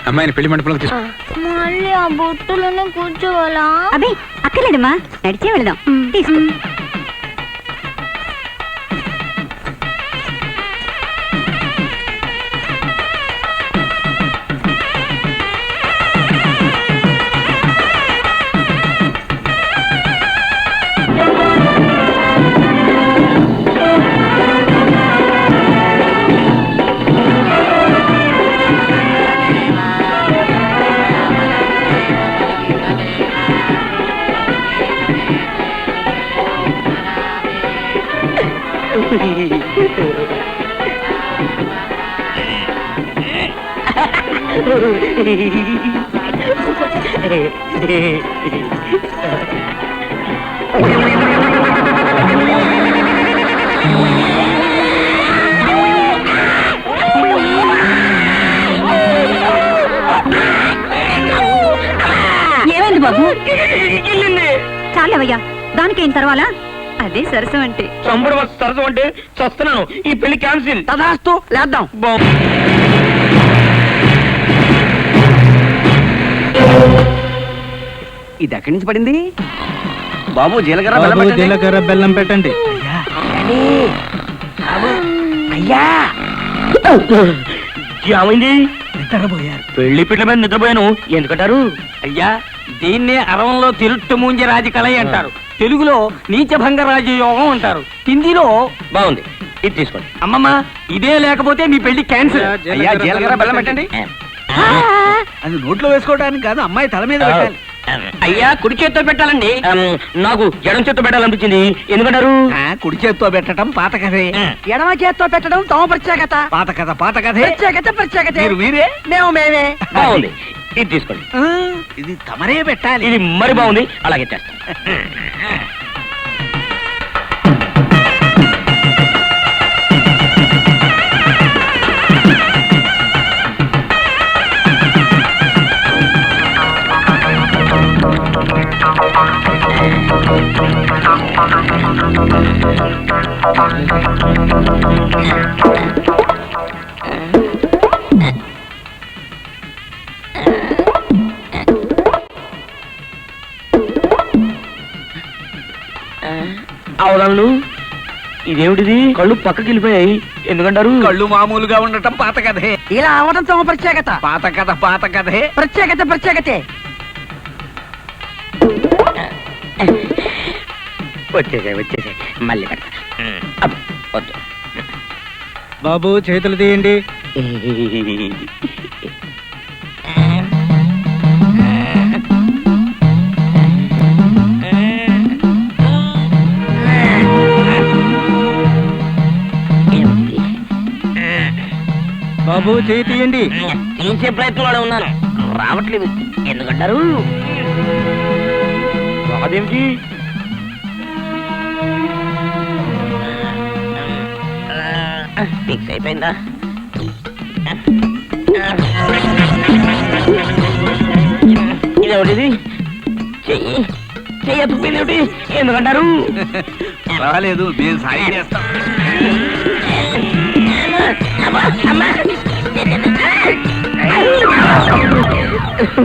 అమ్మాయిని పెళ్లి మండపంలోకి తీసుకో. మళ్ళీ ఆ బొట్టులోనే కూర్చోవాలా? అబ్బే అక్కర్లేదమ్మా, నడిచే వెళదాం. తీసుకో. ఏమైంది బాబు? చాలేవయ్యా, దానికేం తర్వాలా? అదే సరసం అంటే. చంపుడు సరసం అంటే చస్తున్నాను. ఈ పెళ్లి క్యాన్సిల్. తదాస్తు, లేద్దాం. ఇది ఎక్కడి నుంచి పడింది బాబు? జీలకర్ర బెల్లం పెట్టండి. అయ్యా ఏమైంది? నిద్రపోయారు. పెళ్లి పిట్ల మీద నిద్రపోయాను ఎందుకంటారు? అయ్యా, దీన్నే అరవంలో తిరుట్టు మూంజ రాజకళ అంటారు, తెలుగులో నీచభంగ రాజయోగం అంటారు, హిందీలో. బాగుంది, ఇది తీసుకోండి. అమ్మమ్మ, ఇదే లేకపోతే మీ పెళ్లి క్యాన్సిల్. అయ్యా, జీలకర్ర బెల్లం పెట్టండి. అది నోట్లో వేసుకోవడానికి కాదు, అమ్మాయి తల మీద పెట్టాలి. అయ్యా, కుడి చేత్తో పెట్టాలండి. నాకు ఎడం చేత్తో పెట్టాలనిపించింది ఎందుకంటారు? కుడి చేత్తో పెట్టడం పాత కథే, ఎడమ చేత్తో పెట్టడం తమ ప్రత్యేకత. పాత కథ, పాత కథ, ప్రత్యేకత. మీరు మీరే, మేము మేమే. బాగుంది, ఇది తీసుకోండి. ఇది తమరే పెట్టాలి. ఇది మరి బాగుంది, అలాగే చేస్తాను. అవునన్ను, ఇదేమిటిది? కళ్ళు పక్కకి వెళ్ళిపోయాయి ఎందుకంటారు? కళ్ళు మామూలుగా ఉండటం పాత కథే, ఇలా అవడం తమ ప్రత్యేకత. పాత కథ, పాత కథే, ప్రత్యేకతే. వచ్చేసాయి మళ్ళీ పెడతా. వద్దు బాబు, చేతులు తీయండి. బాబు, చేయి తీయండి. తీసే ప్రయత్నంలో ఉన్నాను, రావట్లేదు ఎందుకంటారు? అదేమిటి? ఫిక్స్ అయిపోయిందా? ఇదేమిటిది? చెయ్యి తుప్పింది ఎందుకంటారు? రాలేదు, నేను సాయం చేస్తాం.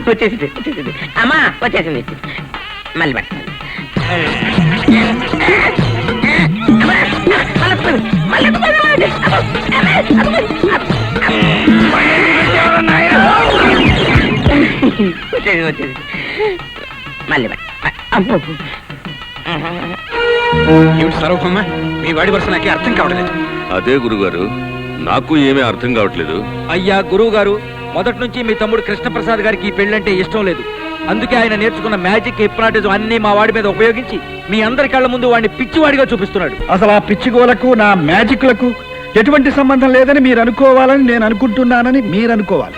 వచ్చేసింది అమ్మా, వచ్చేసింది. మళ్ళీ పెట్టండి. వచ్చేసింది మళ్ళీ సర్వమ్మ, మీ వాడి వరుస నాకే అర్థం కావట్లేదు. అదే గురుగారు, నాకు ఏమీ అర్థం కావట్లేదు. అయ్యా గురువు గారు, మొదటి నుంచి మీ తమ్ముడు కృష్ణప్రసాద్ గారికి ఈ పెళ్ళంటే ఇష్టం లేదు. అందుకే ఆయన నేర్చుకున్న మ్యాజిక్, హిప్నాటిజం అన్ని మా వాడి మీద ఉపయోగించి మీ అందరి కళ్ళ ముందు వాడిని పిచ్చివాడిగా చూపిస్తున్నాడు. అసలు ఆ పిచ్చిగోలకు నా మ్యాజిక్లకు ఎటువంటి సంబంధం లేదని మీరు అనుకోవాలని నేను అనుకుంటున్నానని మీరు అనుకోవాలి.